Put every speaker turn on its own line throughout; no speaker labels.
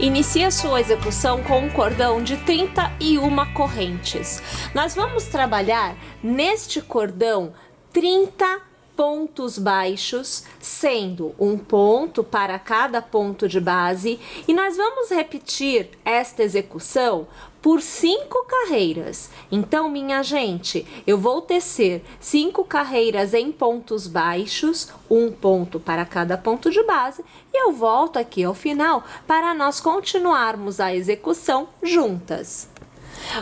Inicie a sua execução com um cordão de 31 correntes. Nós vamos trabalhar neste cordão 30 pontos baixos, sendo um ponto para cada ponto de base, e nós vamos repetir esta execução por 5 carreiras. Então, minha gente, eu vou tecer 5 carreiras em pontos baixos, um ponto para cada ponto de base, e eu volto aqui ao final para nós continuarmos a execução juntas.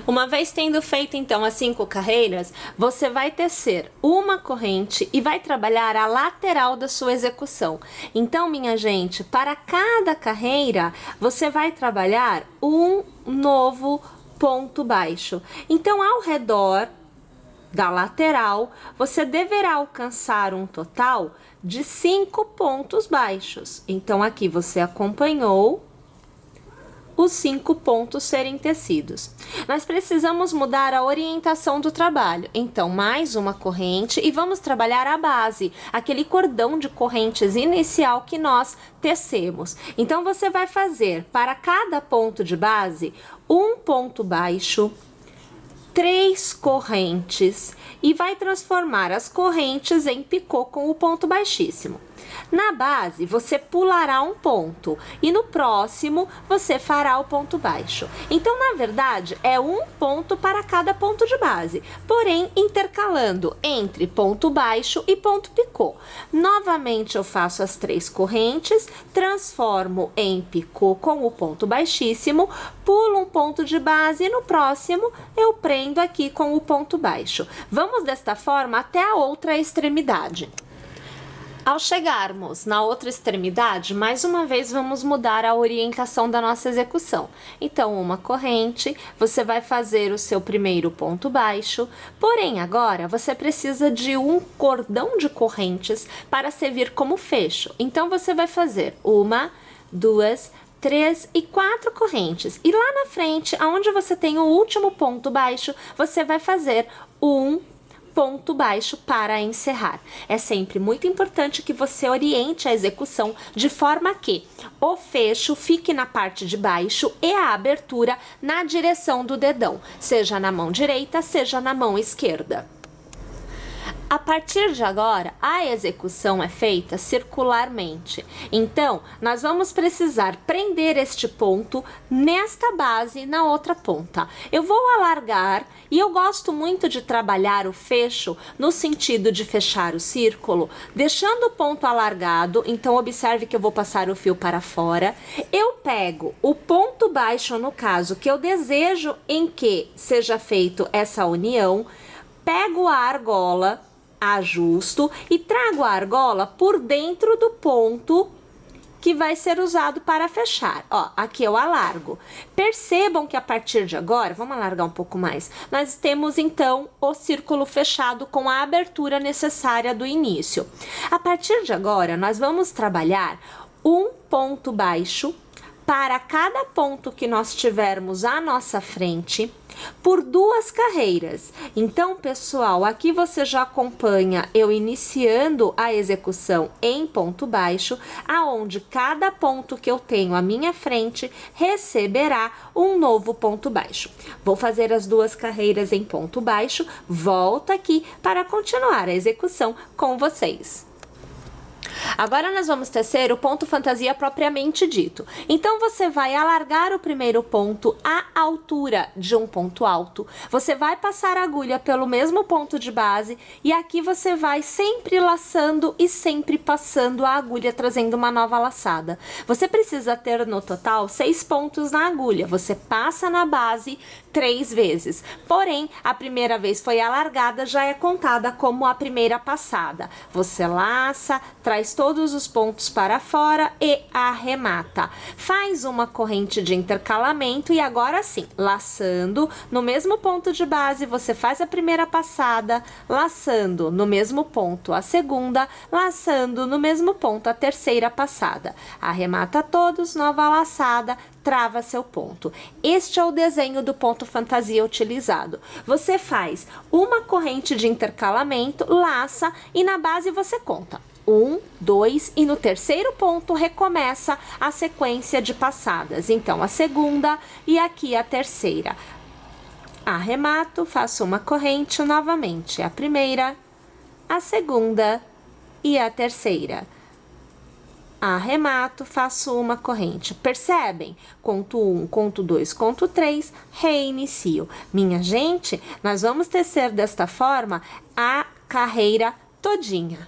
Uma vez tendo feito então as 5 carreiras, você vai tecer uma corrente e vai trabalhar a lateral da sua execução. Então, minha gente, para cada carreira, você vai trabalhar um novo ponto baixo. Então, ao redor da lateral, você deverá alcançar um total de 5 pontos baixos. Então, aqui você acompanhou os 5 pontos serem tecidos. Nós precisamos mudar a orientação do trabalho. Então, mais uma corrente e vamos trabalhar a base, aquele cordão de correntes inicial que nós tecemos. Então, você vai fazer para cada ponto de base um ponto baixo, 3 correntes e vai transformar as correntes em picô com o ponto baixíssimo. Na base, você pulará um ponto e no próximo você fará o ponto baixo. Então, na verdade, é um ponto para cada ponto de base, porém intercalando entre ponto baixo e ponto picô. Novamente, eu faço as 3 correntes, transformo em picô com o ponto baixíssimo, pulo um ponto de base e no próximo eu prendo aqui com o ponto baixo. Vamos desta forma até a outra extremidade. Ao chegarmos na outra extremidade, mais uma vez vamos mudar a orientação da nossa execução. Então, uma corrente, você vai fazer o seu primeiro ponto baixo, porém agora você precisa de um cordão de correntes para servir como fecho. Então, você vai fazer 1, 2, 3 e 4 correntes. E lá na frente, aonde você tem o último ponto baixo, você vai fazer um ponto baixo para encerrar. É sempre muito importante que você oriente a execução de forma que o fecho fique na parte de baixo e a abertura na direção do dedão, seja na mão direita, seja na mão esquerda. A partir de agora, a execução é feita circularmente. Então, nós vamos precisar prender este ponto nesta base na outra ponta. Eu vou alargar e eu gosto muito de trabalhar o fecho no sentido de fechar o círculo, deixando o ponto alargado. Então, observe que eu vou passar o fio para fora. Eu pego o ponto baixo, no caso, que eu desejo em que seja feito essa união, pego a argola, ajusto e trago a argola por dentro do ponto que vai ser usado para fechar. Ó, aqui eu alargo. Percebam que a partir de agora, vamos alargar um pouco mais, nós temos então o círculo fechado com a abertura necessária do início. A partir de agora, nós vamos trabalhar um ponto baixo para cada ponto que nós tivermos à nossa frente, por 2 carreiras. Então, pessoal, aqui você já acompanha eu iniciando a execução em ponto baixo, aonde cada ponto que eu tenho à minha frente receberá um novo ponto baixo. Vou fazer as 2 carreiras em ponto baixo, volto aqui para continuar a execução com vocês. Agora nós vamos tecer o ponto fantasia propriamente dito. Então, você vai alargar o primeiro ponto à altura de um ponto alto. Você vai passar a agulha pelo mesmo ponto de base e aqui você vai sempre laçando e sempre passando a agulha, trazendo uma nova laçada. Você precisa ter no total 6 pontos na agulha. Você passa na base 3 vezes. Porém, a primeira vez foi alargada, já é contada como a primeira passada. Você laça, traz todos os pontos para fora e arremata. Faz uma corrente de intercalamento e agora sim, laçando no mesmo ponto de base, você faz a primeira passada, laçando no mesmo ponto a segunda, laçando no mesmo ponto a terceira passada. Arremata todos, nova laçada, trava seu ponto. Este é o desenho do ponto fantasia utilizado. Você faz uma corrente de intercalamento, laça e na base você conta 1, 2 e no terceiro ponto recomeça a sequência de passadas. Então, a segunda e aqui a terceira. Arremato, faço uma corrente novamente. A primeira, a segunda e a terceira. Arremato, faço uma corrente. Percebem? Conto 1, conto 2, conto 3, reinicio. Minha gente, nós vamos tecer desta forma a carreira todinha.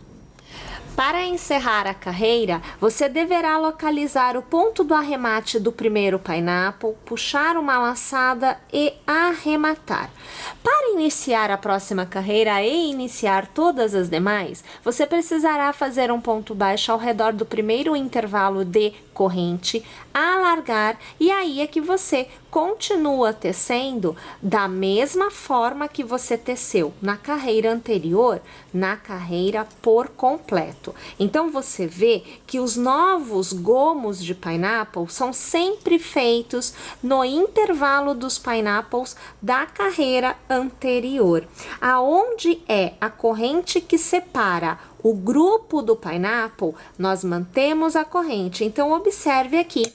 Para encerrar a carreira, você deverá localizar o ponto do arremate do primeiro pineapple, puxar uma laçada e arrematar. Para iniciar a próxima carreira e iniciar todas as demais, você precisará fazer um ponto baixo ao redor do primeiro intervalo de corrente, alargar, e aí é que você continua tecendo da mesma forma que você teceu na carreira anterior, na carreira por completo. Então, você vê que os novos gomos de pineapple são sempre feitos no intervalo dos pineapples da carreira anterior. Aonde é a corrente que separa o grupo do pineapple, nós mantemos a corrente. Então, observe aqui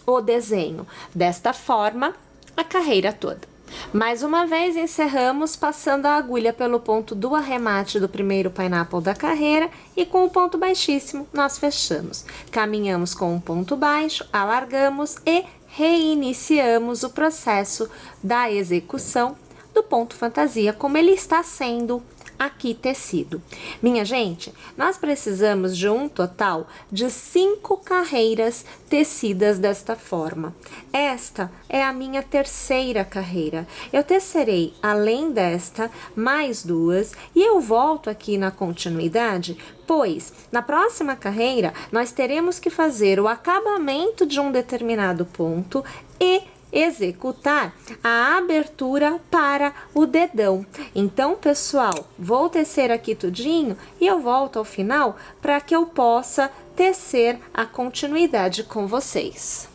o desenho. Desta forma, a carreira toda. Mais uma vez, encerramos passando a agulha pelo ponto do arremate do primeiro pineapple da carreira e com o ponto baixíssimo nós fechamos. Caminhamos com um ponto baixo, alargamos e reiniciamos o processo da execução do ponto fantasia, como ele está sendo aqui tecido. Minha gente, nós precisamos de um total de 5 carreiras tecidas desta forma. Esta é a minha terceira carreira. Eu tecerei, além desta, mais 2 e eu volto aqui na continuidade, pois na próxima carreira nós teremos que fazer o acabamento de um determinado ponto e executar a abertura para o dedão. Então, pessoal, vou tecer aqui tudinho e eu volto ao final para que eu possa tecer a continuidade com vocês.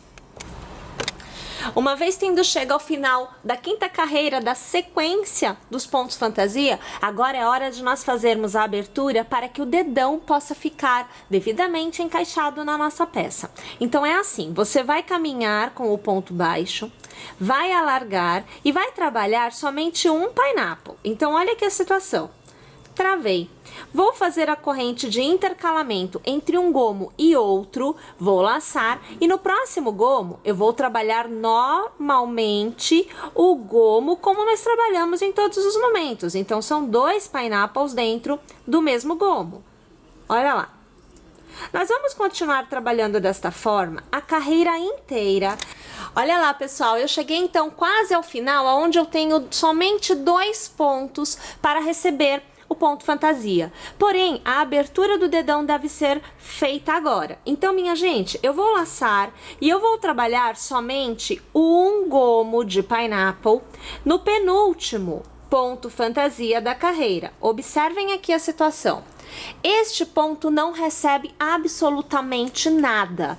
Uma vez tendo chegado ao final da quinta carreira da sequência dos pontos fantasia, agora é hora de nós fazermos a abertura para que o dedão possa ficar devidamente encaixado na nossa peça. Então é assim, você vai caminhar com o ponto baixo, vai alargar e vai trabalhar somente um pineapple. Então olha aqui a situação. Travei. Vou fazer a corrente de intercalamento entre um gomo e outro, vou laçar e no próximo gomo eu vou trabalhar normalmente o gomo como nós trabalhamos em todos os momentos. Então, são 2 pineapples dentro do mesmo gomo. Olha lá. Nós vamos continuar trabalhando desta forma a carreira inteira. Olha lá, pessoal, eu cheguei então quase ao final, onde eu tenho somente 2 pontos para receber o ponto fantasia. Porém, a abertura do dedão deve ser feita agora. Então, minha gente, eu vou laçar e eu vou trabalhar somente um gomo de pineapple no penúltimo ponto fantasia da carreira. Observem aqui a situação. Este ponto não recebe absolutamente nada.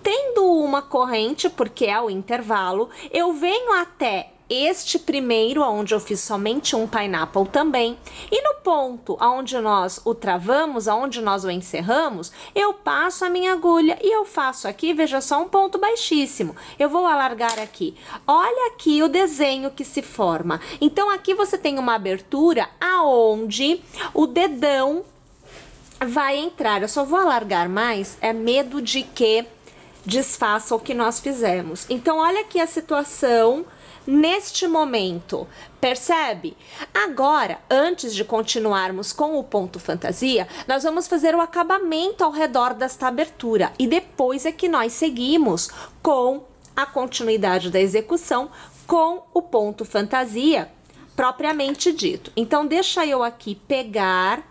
Tendo uma corrente, porque é o intervalo, eu venho até este primeiro, onde eu fiz somente um pineapple também, e no ponto onde nós o travamos, onde nós o encerramos, eu passo a minha agulha e eu faço aqui, veja só, um ponto baixíssimo. Eu vou alargar aqui. Olha aqui o desenho que se forma. Então, aqui você tem uma abertura aonde o dedão vai entrar. Eu só vou alargar mais, é medo de que desfaça o que nós fizemos. Então, olha aqui a situação neste momento, percebe? Agora, antes de continuarmos com o ponto fantasia, nós vamos fazer o acabamento ao redor desta abertura e depois é que nós seguimos com a continuidade da execução com o ponto fantasia propriamente dito. Então, deixa eu aqui pegar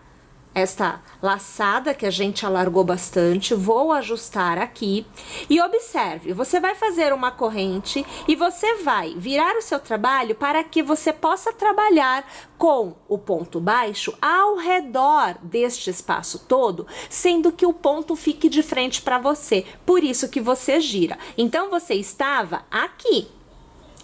esta laçada que a gente alargou bastante, vou ajustar aqui e observe, você vai fazer uma corrente e você vai virar o seu trabalho para que você possa trabalhar com o ponto baixo ao redor deste espaço todo, sendo que o ponto fique de frente para você, por isso que você gira. Então, você estava aqui.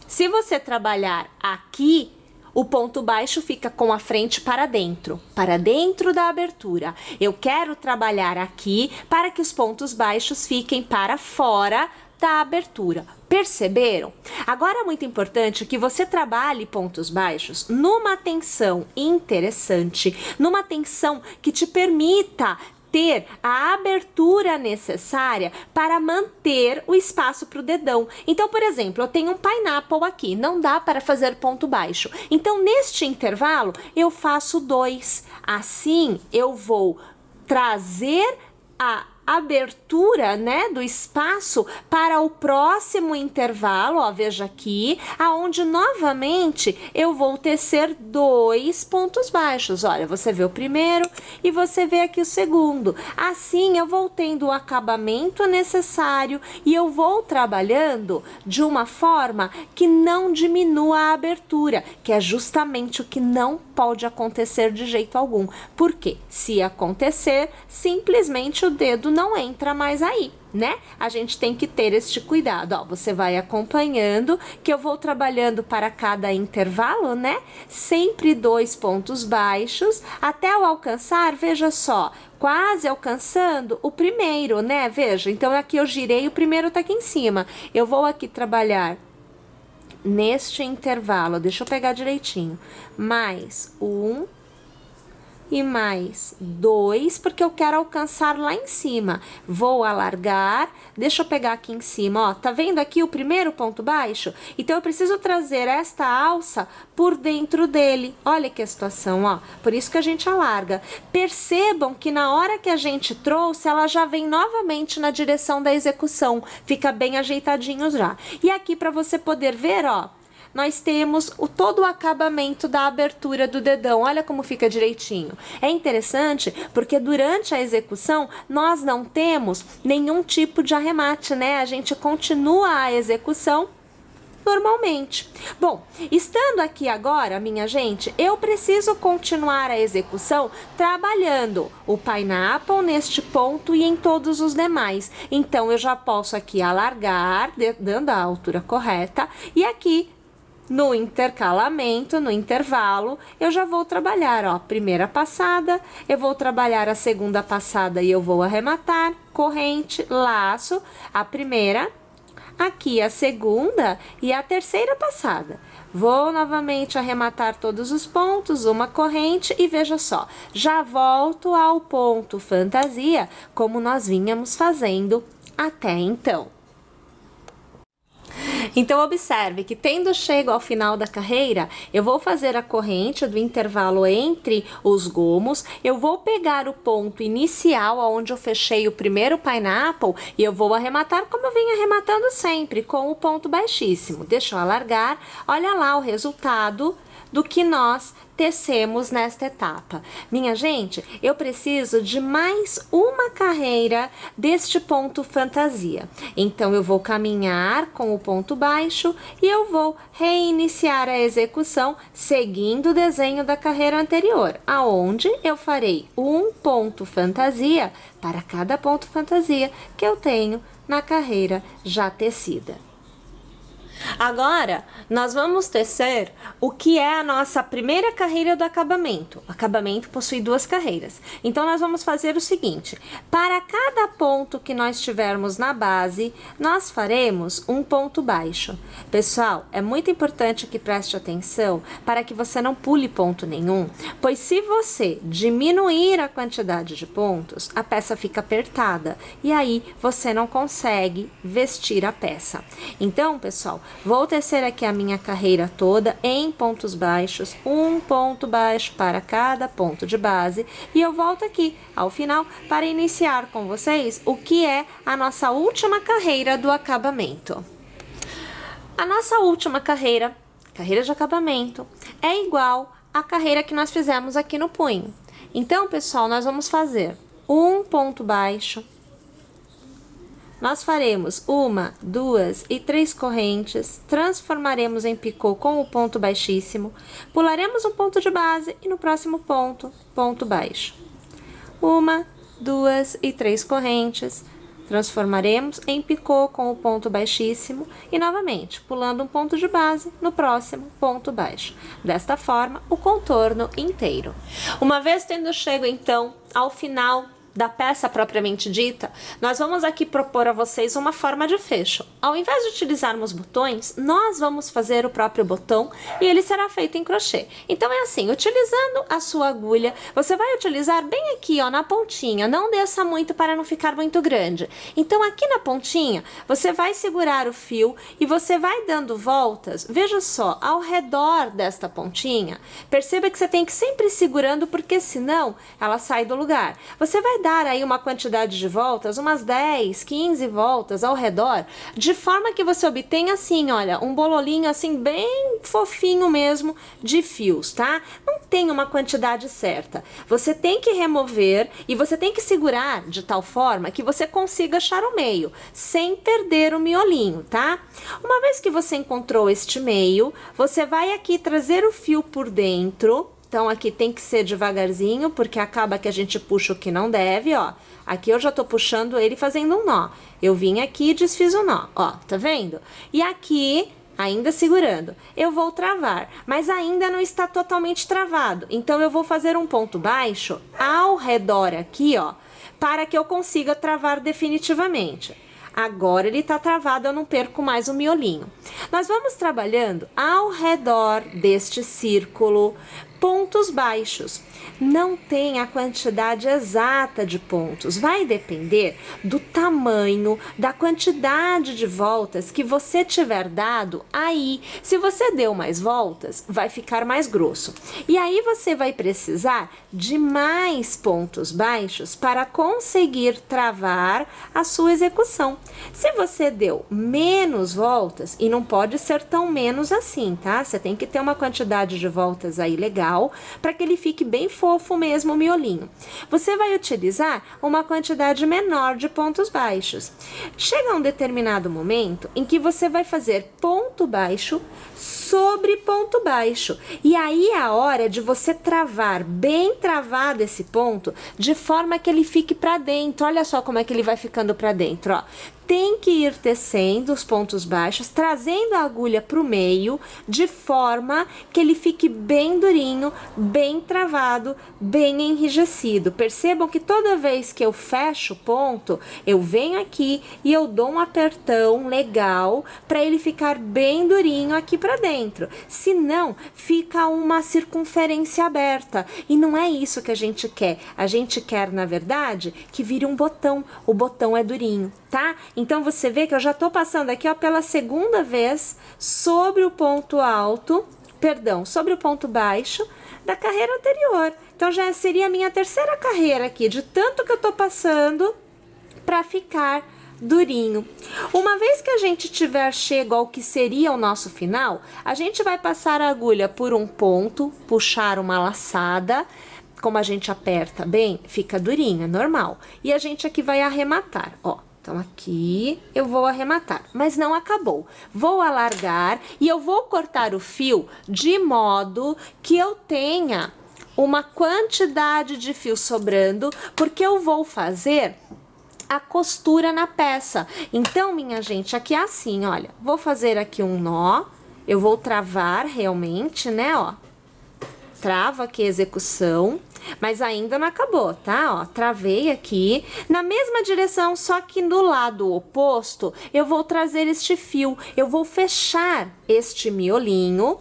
Se você trabalhar aqui, O ponto baixo fica com a frente para dentro da abertura. Eu quero trabalhar aqui para que os pontos baixos fiquem para fora da abertura. Perceberam? Agora é muito importante que você trabalhe pontos baixos numa tensão interessante, numa tensão que te permita ter a abertura necessária para manter o espaço para o dedão. Então, por exemplo, eu tenho um pineapple aqui, não dá para fazer ponto baixo. Então, neste intervalo, eu faço 2. Assim, eu vou trazer a abertura, né, do espaço para o próximo intervalo, ó, veja aqui, aonde novamente eu vou tecer 2 pontos baixos. Olha, você vê o primeiro e você vê aqui o segundo. Assim, eu vou tendo o acabamento necessário e eu vou trabalhando de uma forma que não diminua a abertura, que é justamente o que não pode acontecer de jeito algum. Porque se acontecer, simplesmente o dedo não entra mais aí, né? A gente tem que ter este cuidado. Ó, você vai acompanhando que eu vou trabalhando para cada intervalo, né? Sempre 2 pontos baixos até eu alcançar, veja só, quase alcançando o primeiro, né? Veja, então aqui eu girei, o primeiro tá aqui em cima. Eu vou aqui trabalhar neste intervalo, deixa eu pegar direitinho, mais 1 e mais 2, porque eu quero alcançar lá em cima. Vou alargar, deixa eu pegar aqui em cima, ó, tá vendo aqui o primeiro ponto baixo? Então, eu preciso trazer esta alça por dentro dele. Olha que situação, ó, por isso que a gente alarga. Percebam que na hora que a gente trouxe, ela já vem novamente na direção da execução, fica bem ajeitadinho já. E aqui, para você poder ver, ó, nós temos todo o acabamento da abertura do dedão. Olha como fica direitinho. É interessante porque durante a execução nós não temos nenhum tipo de arremate, né? A gente continua a execução normalmente. Bom, estando aqui agora, minha gente, eu preciso continuar a execução trabalhando o pineapple neste ponto e em todos os demais. Então, eu já posso aqui alargar, dando a altura correta, e aqui no intercalamento, no intervalo, eu já vou trabalhar, ó, primeira passada, eu vou trabalhar a segunda passada e eu vou arrematar, corrente, laço, a primeira, aqui a segunda e a terceira passada. Vou novamente arrematar todos os pontos, uma corrente e veja só, já volto ao ponto fantasia, como nós vínhamos fazendo até então. Então, observe que tendo chego ao final da carreira, eu vou fazer a corrente do intervalo entre os gomos, eu vou pegar o ponto inicial, onde eu fechei o primeiro pineapple, e eu vou arrematar como eu venho arrematando sempre, com o ponto baixíssimo. Deixa eu alargar, olha lá o resultado do que nós tecemos nesta etapa. Minha gente, eu preciso de mais uma carreira deste ponto fantasia. Então, eu vou caminhar com o ponto baixo e eu vou reiniciar a execução seguindo o desenho da carreira anterior, aonde eu farei um ponto fantasia para cada ponto fantasia que eu tenho na carreira já tecida. Agora, nós vamos tecer o que é a nossa primeira carreira do acabamento. O acabamento possui 2 carreiras. Então, nós vamos fazer o seguinte. Para cada ponto que nós tivermos na base, nós faremos um ponto baixo. Pessoal, é muito importante que preste atenção para que você não pule ponto nenhum, pois se você diminuir a quantidade de pontos, a peça fica apertada e aí você não consegue vestir a peça. Então, pessoal, vou tecer aqui a minha carreira toda em pontos baixos, um ponto baixo para cada ponto de base, e eu volto aqui ao final para iniciar com vocês o que é a nossa última carreira do acabamento. A nossa última carreira de acabamento, é igual à carreira que nós fizemos aqui no punho. Então, pessoal, nós vamos fazer um ponto baixo. Nós faremos 1, 2 e 3 correntes, transformaremos em picô com o ponto baixíssimo, pularemos um ponto de base e no próximo ponto, ponto baixo. 1, 2 e 3 correntes, transformaremos em picô com o ponto baixíssimo e novamente pulando um ponto de base no próximo ponto baixo. Desta forma, o contorno inteiro. Uma vez tendo chego então ao final da peça propriamente dita, nós vamos aqui propor a vocês uma forma de fecho. Ao invés de utilizarmos botões, nós vamos fazer o próprio botão e ele será feito em crochê. Então é assim, utilizando a sua agulha, você vai utilizar bem aqui, ó, na pontinha, não desça muito para não ficar muito grande. Então aqui na pontinha, você vai segurar o fio e você vai dando voltas, veja só, ao redor desta pontinha. Perceba que você tem que sempre ir segurando, porque senão ela sai do lugar. Você vai dar aí uma quantidade de voltas, umas 10, 15 voltas ao redor, de forma que você obtenha assim, olha, um bololinho assim bem fofinho mesmo de fios, tá? Não tem uma quantidade certa. Você tem que remover e você tem que segurar de tal forma que você consiga achar o meio, sem perder o miolinho, tá? Uma vez que você encontrou este meio, você vai aqui trazer o fio por dentro. Então, aqui tem que ser devagarzinho, porque acaba que a gente puxa o que não deve, ó. Aqui eu já tô puxando ele fazendo um nó. Eu vim aqui e desfiz o nó, ó, tá vendo? E aqui, ainda segurando, eu vou travar, mas ainda não está totalmente travado. Então, eu vou fazer um ponto baixo ao redor aqui, ó, para que eu consiga travar definitivamente. Agora ele tá travado, eu não perco mais o miolinho. Nós vamos trabalhando ao redor deste círculo, pontos baixos. Não tem a quantidade exata de pontos, vai depender do tamanho, da quantidade de voltas que você tiver dado aí. Se você deu mais voltas, vai ficar mais grosso. E aí você vai precisar de mais pontos baixos para conseguir travar a sua execução. Se você deu menos voltas, e não pode ser tão menos assim, tá? Você tem que ter uma quantidade de voltas aí legal, para que ele fique bem fofo mesmo o miolinho. Você vai utilizar uma quantidade menor de pontos baixos. Chega um determinado momento em que você vai fazer ponto baixo sobre ponto baixo. E aí é a hora de você travar, bem travado esse ponto, de forma que ele fique para dentro. Olha só como é que ele vai ficando para dentro, ó. Tem que ir tecendo os pontos baixos, trazendo a agulha para o meio, de forma que ele fique bem durinho, bem travado, bem enrijecido. Percebam que toda vez que eu fecho o ponto, eu venho aqui e eu dou um apertão legal para ele ficar bem durinho aqui para dentro. Senão, fica uma circunferência aberta. E não é isso que a gente quer. A gente quer, na verdade, que vire um botão. O botão é durinho, tá? Então, você vê que eu já tô passando aqui, ó, pela segunda vez sobre o ponto alto, perdão, sobre o ponto baixo da carreira anterior. Então, já seria a minha terceira carreira aqui, de tanto que eu tô passando para ficar durinho. Uma vez que a gente tiver chego ao que seria o nosso final, a gente vai passar a agulha por um ponto, puxar uma laçada. Como a gente aperta bem, fica durinho, é normal. E a gente aqui vai arrematar, ó. Então, aqui eu vou arrematar, mas não acabou. Vou alargar e eu vou cortar o fio de modo que eu tenha uma quantidade de fio sobrando, porque eu vou fazer a costura na peça. Então, minha gente, aqui é assim, olha. Vou fazer aqui um nó, eu vou travar realmente, né, ó. Travo aqui a execução, mas ainda não acabou, tá? Ó, travei aqui, na mesma direção, só que do lado oposto, eu vou trazer este fio, eu vou fechar este miolinho,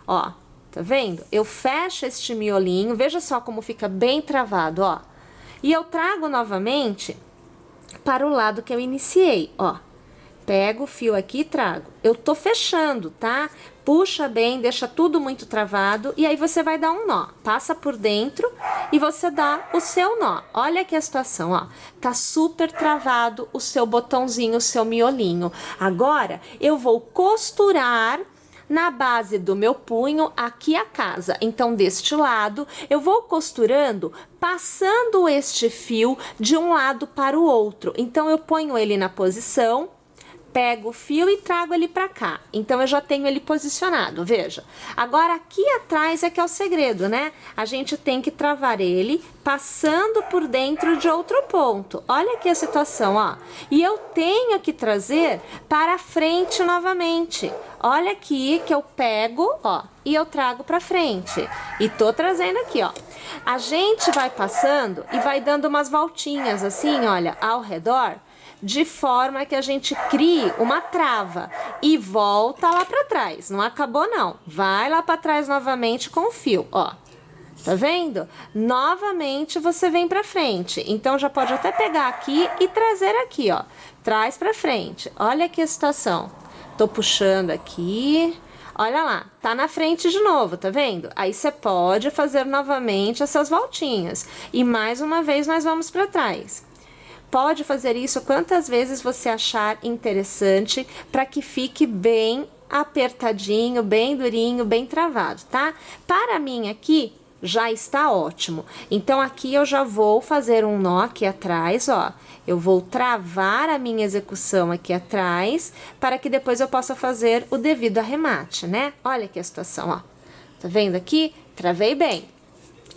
ó, tá vendo? Eu fecho este miolinho, veja só como fica bem travado, ó. E eu trago novamente para o lado que eu iniciei, ó. Pego o fio aqui e trago. Eu tô fechando, tá? Puxa bem, deixa tudo muito travado e aí você vai dar um nó. Passa por dentro e você dá o seu nó. Olha aqui a situação, ó. Tá super travado o seu botãozinho, o seu miolinho. Agora, eu vou costurar na base do meu punho aqui a casa. Então, deste lado, eu vou costurando, passando este fio de um lado para o outro. Então, eu ponho ele na posição, pego o fio e trago ele pra cá. Então, eu já tenho ele posicionado, veja. Agora, aqui atrás é que é o segredo, né? A gente tem que travar ele passando por dentro de outro ponto. Olha aqui a situação, ó. E eu tenho que trazer para frente novamente. Olha aqui que eu pego, ó, e eu trago pra frente. E tô trazendo aqui, ó. A gente vai passando e vai dando umas voltinhas assim, olha, ao redor, de forma que a gente crie uma trava e volta lá pra trás. Não acabou, não. Vai lá pra trás novamente com o fio, ó. Tá vendo? Novamente você vem pra frente. Então, já pode até pegar aqui e trazer aqui, ó. Traz pra frente. Olha aqui a situação. Tô puxando aqui. Olha lá, tá na frente de novo, tá vendo? Aí você pode fazer novamente essas voltinhas. E mais uma vez nós vamos pra trás. Pode fazer isso quantas vezes você achar interessante para que fique bem apertadinho, bem durinho, bem travado, tá? Para mim aqui já está ótimo. Então aqui eu já vou fazer um nó aqui atrás, ó. Eu vou travar a minha execução aqui atrás para que depois eu possa fazer o devido arremate, né? Olha aqui a situação, ó. Tá vendo aqui? Travei bem.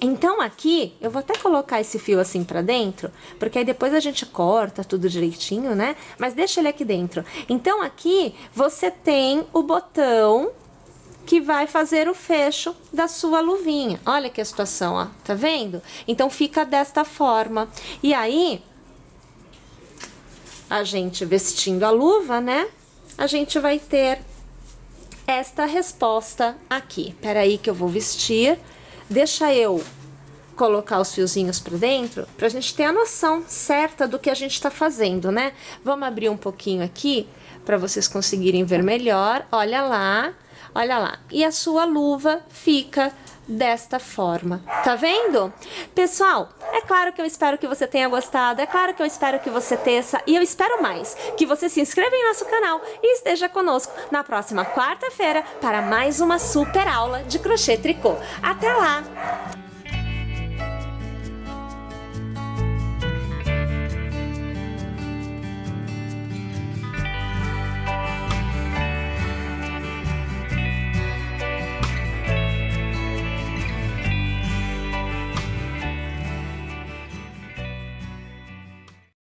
Então aqui, eu vou até colocar esse fio assim pra dentro, porque aí depois a gente corta tudo direitinho, né? Mas deixa ele aqui dentro. Então aqui, você tem o botão que vai fazer o fecho da sua luvinha. Olha que a situação, ó. Tá vendo? Então fica desta forma. E aí, a gente vestindo a luva, né? A gente vai ter esta resposta aqui. Peraí que eu vou vestir. Deixa eu colocar os fiozinhos pra dentro, pra gente ter a noção certa do que a gente tá fazendo, né? Vamos abrir um pouquinho aqui, pra vocês conseguirem ver melhor. Olha lá, olha lá. E a sua luva fica desta forma, tá vendo? Pessoal, é claro que eu espero que você tenha gostado, é claro que eu espero que você teça, e eu espero mais, que você se inscreva em nosso canal e esteja conosco na próxima quarta-feira para mais uma super aula de crochê tricô. Até lá!